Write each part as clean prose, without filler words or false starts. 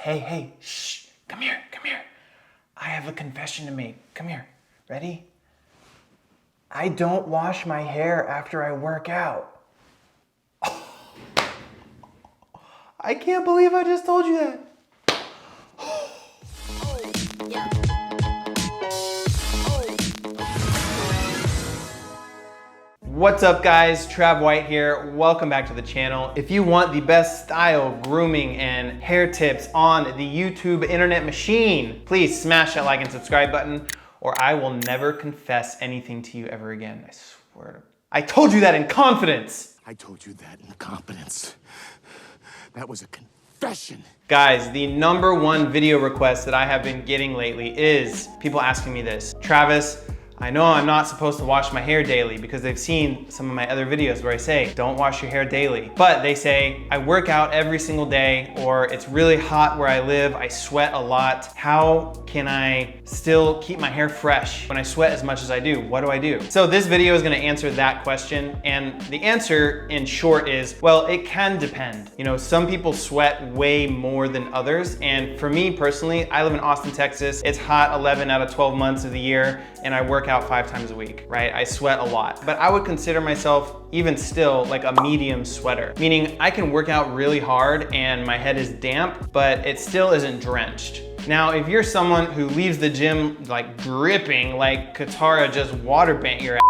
Hey, shh, come here. I have a confession to make. Come here, ready? I don't wash my hair after I work out. I can't believe I just told you that. What's up guys, Trav White here. Welcome back to the channel. If you want the best style, grooming, and hair tips on the YouTube internet machine, please smash that like and subscribe button or I will never confess anything to you ever again. I swear. I told you that in confidence. I told you that in confidence. That was a confession. Guys, the #1 video request that I have been getting lately is people asking me this. Travis, I know I'm not supposed to wash my hair daily because they've seen some of my other videos where I say, don't wash your hair daily. But they say, I work out every single day, or it's really hot where I live, I sweat a lot. How can I still keep my hair fresh when I sweat as much as I do? What do I do? So this video is gonna answer that question. And the answer in short is, well, it can depend. You know, some people sweat way more than others. And for me personally, I live in Austin, Texas. It's hot 11 out of 12 months of the year, and I work out 5 times a week, right? I sweat a lot, but I would consider myself even still like a medium sweater, meaning I can work out really hard and my head is damp, but it still isn't drenched. Now, if you're someone who leaves the gym like dripping, like Katara just water bent your ass,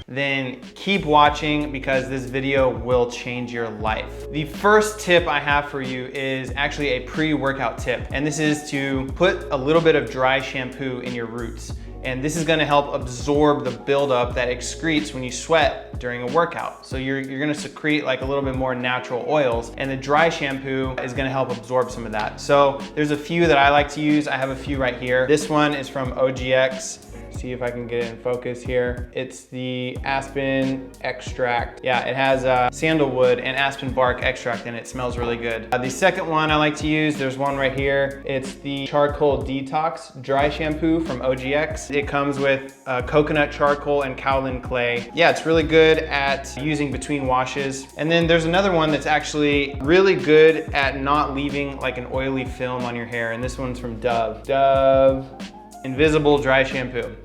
then keep watching because this video will change your life. The first tip I have for you is actually a pre-workout tip, and this is to put a little bit of dry shampoo in your roots. And this is gonna help absorb the buildup that excretes when you sweat during a workout. So you're gonna secrete like a little bit more natural oils, and the dry shampoo is gonna help absorb some of that. So there's a few that I like to use. I have a few right here. This one is from OGX. See if I can get it in focus here. It's the aspen extract. Yeah, it has sandalwood and aspen bark extract in it. It smells really good. The second one I like to use, there's one right here. It's the charcoal detox dry shampoo from OGX. It comes with coconut charcoal and kaolin clay. Yeah, it's really good at using between washes. And then there's another one that's actually really good at not leaving like an oily film on your hair. And this one's from Dove. Dove Invisible Dry Shampoo.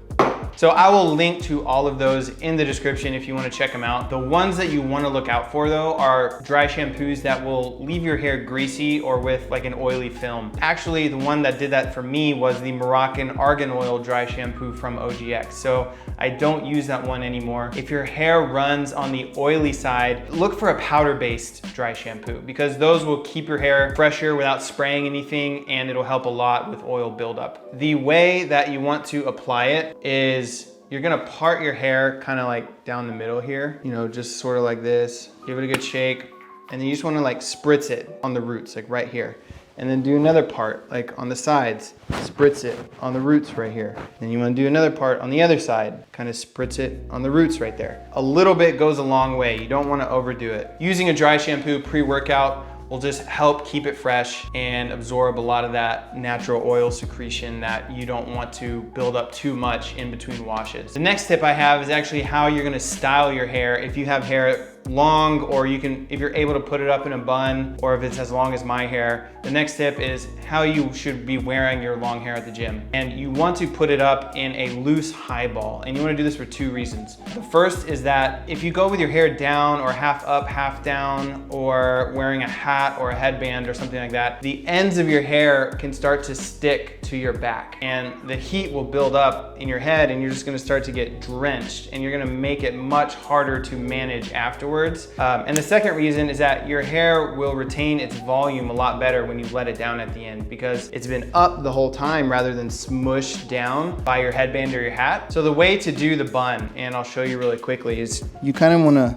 So I will link to all of those in the description if you want to check them out. The ones that you want to look out for though are dry shampoos that will leave your hair greasy or with like an oily film. Actually, the one that did that for me was the Moroccan Argan Oil dry shampoo from OGX. So I don't use that one anymore. If your hair runs on the oily side, look for a powder-based dry shampoo because those will keep your hair fresher without spraying anything, and it'll help a lot with oil buildup. The way that you want to apply it is you're gonna part your hair kind of like down the middle here, you know, just sort of like this. Give it a good shake, and then you just wanna like spritz it on the roots, like right here. And then do another part, like on the sides, spritz it on the roots right here. Then you wanna do another part on the other side, kind of spritz it on the roots right there. A little bit goes a long way. You don't wanna overdo it. Using a dry shampoo pre-workout will just help keep it fresh and absorb a lot of that natural oil secretion that you don't want to build up too much in between washes. The next tip I have is actually how you're gonna style your hair if you have hair long, or you can, if you're able to put it up in a bun, or if it's as long as my hair. The next tip is how you should be wearing your long hair at the gym. And you want to put it up in a loose high ball. And you wanna do this for 2 reasons. The first is that if you go with your hair down or half up, half down, or wearing a hat or a headband or something like that, the ends of your hair can start to stick to your back. And the heat will build up in your head and you're just gonna start to get drenched, and you're gonna make it much harder to manage afterwards. And the second reason is that your hair will retain its volume a lot better when you let it down at the end because it's been up the whole time rather than smushed down by your headband or your hat. So the way to do the bun, and I'll show you really quickly, is you kind of want to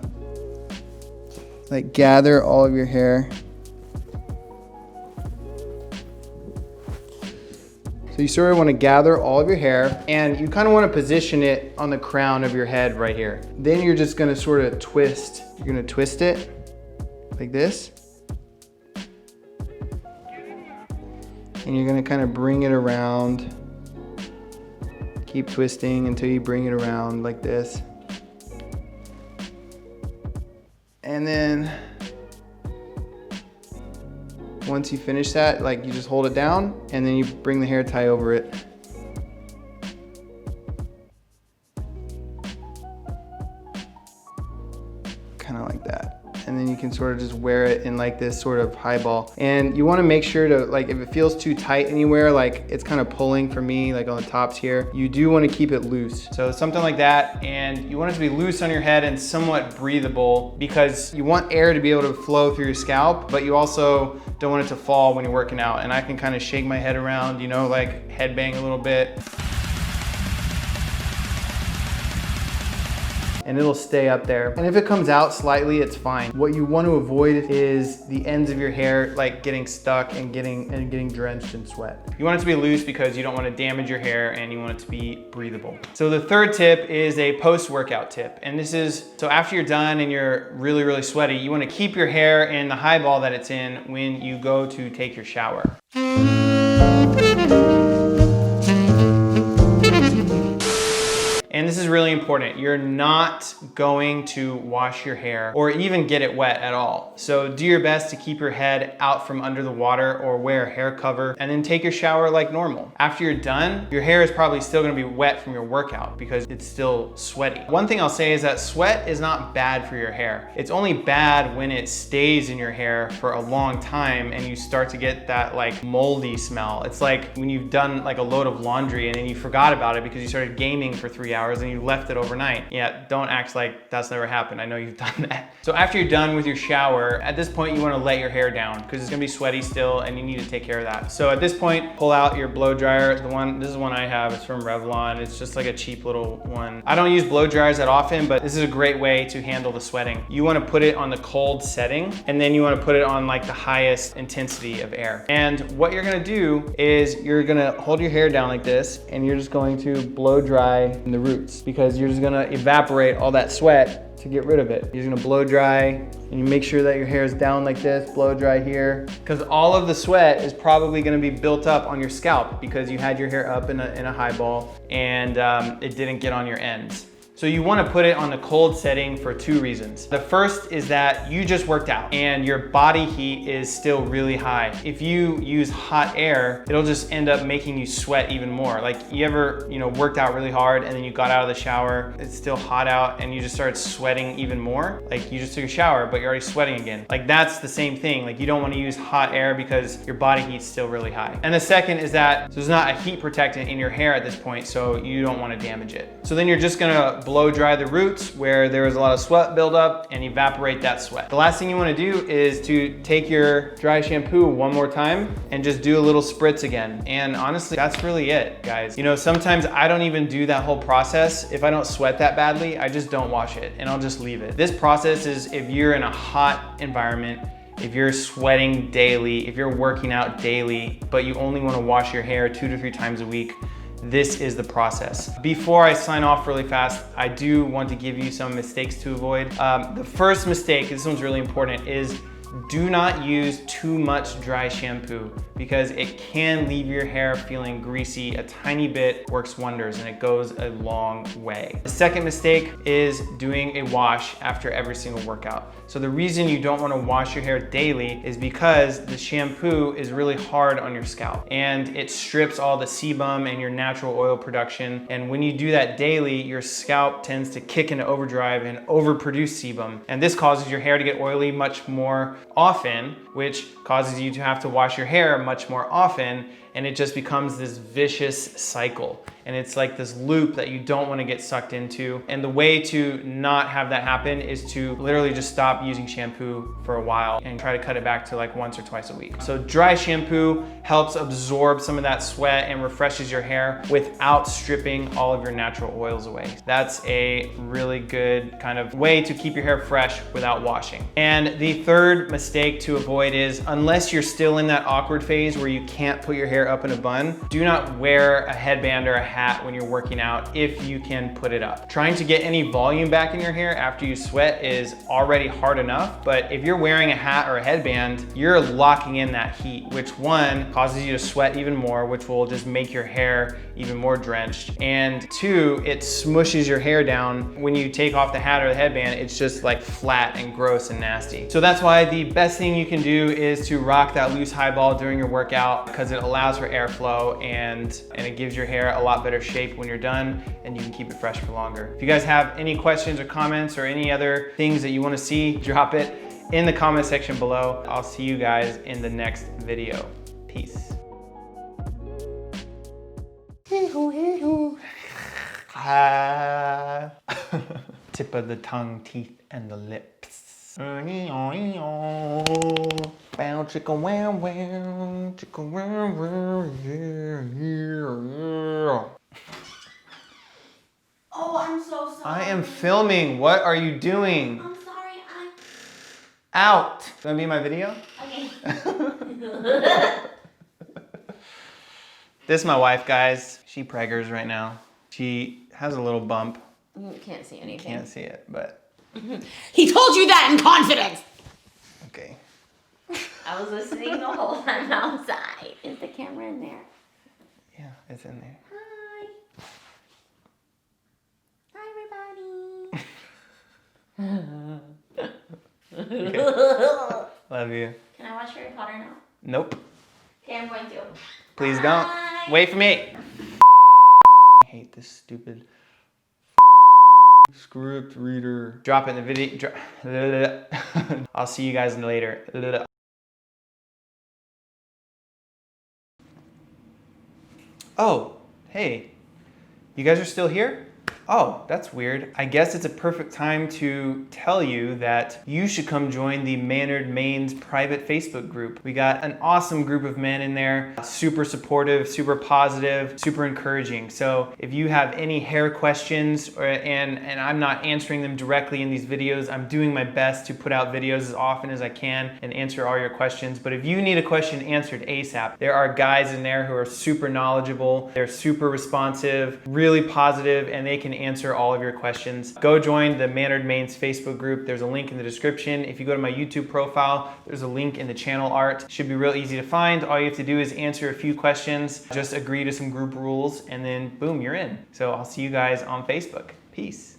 like gather all of your hair. So you sort of want to gather all of your hair, and you kind of want to position it on the crown of your head right here. Then you're just going to sort of twist. You're going to twist it like this. And you're going to kind of bring it around Keep twisting until you bring it around like this. And then once you finish that, like you just hold it down and then you bring the hair tie over it. Kind of like that. And then you can sort of just wear it in like this sort of high ball. And you want to make sure to, like, if it feels too tight anywhere, like it's kind of pulling for me, like on the tops here, you do want to keep it loose. So something like that, and you want it to be loose on your head and somewhat breathable, because you want air to be able to flow through your scalp, but you also don't want it to fall when you're working out. And I can kind of shake my head around, you know, like headbang a little bit. And it'll stay up there. And if it comes out slightly, it's fine. What you want to avoid is the ends of your hair like getting stuck and getting drenched in sweat. You want it to be loose because you don't want to damage your hair and you want it to be breathable. So the third tip is a post-workout tip. And this is, so after you're done and you're really, really sweaty, you want to keep your hair in the high ball that it's in when you go to take your shower. And this is really important. You're not going to wash your hair or even get it wet at all. So do your best to keep your head out from under the water or wear a hair cover, and then take your shower like normal. After you're done, your hair is probably still gonna be wet from your workout because it's still sweaty. One thing I'll say is that sweat is not bad for your hair. It's only bad when it stays in your hair for a long time and you start to get that like moldy smell. It's like when you've done like a load of laundry and then you forgot about it because you started gaming for 3 hours and you left it overnight. Yeah, don't act like that's never happened. I know you've done that. So after you're done with your shower, at this point you want to let your hair down because it's gonna be sweaty still and you need to take care of that. So at this point, pull out your blow dryer. This is one I have, it's from Revlon. It's just like a cheap little one. I don't use blow dryers that often, but this is a great way to handle the sweating. You want to put it on the cold setting and then you want to put it on like the highest intensity of air. And what you're gonna do is you're gonna hold your hair down like this and you're just going to blow dry in the roots, because you're just gonna evaporate all that sweat to get rid of it. You're just gonna blow dry and you make sure that your hair is down like this, blow dry here, because all of the sweat is probably gonna be built up on your scalp because you had your hair up in a high ball and it didn't get on your ends. So you want to put it on the cold setting for 2 reasons. The first is that you just worked out and your body heat is still really high. If you use hot air, it'll just end up making you sweat even more. Like you ever, worked out really hard and then you got out of the shower, it's still hot out and you just started sweating even more. Like you just took a shower, but you're already sweating again. Like that's the same thing. Like you don't want to use hot air because your body heat's still really high. And the second is that there's not a heat protectant in your hair at this point, so you don't want to damage it. So then you're just gonna blow dry the roots where there is a lot of sweat buildup and evaporate that sweat. The last thing you want to do is to take your dry shampoo one more time and just do a little spritz again. And honestly, that's really it, guys. Sometimes I don't even do that whole process. If I don't sweat that badly, I just don't wash it and I'll just leave it. This process is if you're in a hot environment, if you're sweating daily, if you're working out daily, but you only want to wash your hair 2 to 3 times a week, this is the process. Before I sign off really fast, I do want to give you some mistakes to avoid. The first mistake, this one's really important, is do not use too much dry shampoo because it can leave your hair feeling greasy. A tiny bit works wonders and it goes a long way. The second mistake is doing a wash after every single workout. So the reason you don't want to wash your hair daily is because the shampoo is really hard on your scalp and it strips all the sebum and your natural oil production. And when you do that daily, your scalp tends to kick into overdrive and overproduce sebum. And this causes your hair to get oily much more often, which causes you to have to wash your hair much more often, and it just becomes this vicious cycle. And it's like this loop that you don't want to get sucked into. And the way to not have that happen is to literally just stop using shampoo for a while and try to cut it back to like once or twice a week. So dry shampoo helps absorb some of that sweat and refreshes your hair without stripping all of your natural oils away. That's a really good kind of way to keep your hair fresh without washing. And the third mistake to avoid is, unless you're still in that awkward phase where you can't put your hair hair up in a bun, do not wear a headband or a hat when you're working out if you can put it up. Trying to get any volume back in your hair after you sweat is already hard enough, but if you're wearing a hat or a headband, you're locking in that heat, which one, causes you to sweat even more, which will just make your hair even more drenched. And two, it smushes your hair down. When you take off the hat or the headband, it's just like flat and gross and nasty. So that's why the best thing you can do is to rock that loose high ball during your workout, because it allows for airflow and it gives your hair a lot better shape when you're done, and you can keep it fresh for longer. If you guys have any questions or comments or any other things that you want to see, drop it in the comment section below. I'll see you guys in the next video. Peace. Tip of the tongue, teeth, and the lips. Bow chicka wow wow, chicka wow wow, yeah. Oh, I'm so sorry. I am filming. What are you doing? I'm sorry, Out. Gonna be in my video? Okay. This is my wife, guys. She preggers right now. She has a little bump. You can't see anything. Can't see it, but. He told you that in confidence! Okay. I was listening the whole time outside. Is the camera in there? Yeah, it's in there. Hi. Hi, everybody. Love you. Can I watch Harry Potter now? Nope. Okay, I'm going to. Please Bye. don't. Wait for me. I hate this stupid script reader. Drop it in the video. I'll see you guys later. Oh, hey. You guys are still here? Oh, that's weird. I guess it's a perfect time to tell you that you should come join the Maynard Main's private Facebook group. We got an awesome group of men in there, super supportive, super positive, super encouraging. So if you have any hair questions and I'm not answering them directly in these videos, I'm doing my best to put out videos as often as I can and answer all your questions. But if you need a question answered ASAP, there are guys in there who are super knowledgeable, they're super responsive, really positive, and they can answer all of your questions. Go join the Maynard Main's Facebook group. There's a link in the description. If you go to my YouTube profile, there's a link in the channel art. Should be real easy to find. All you have to do is answer a few questions, just agree to some group rules, and then boom, you're in. So I'll see you guys on Facebook. Peace.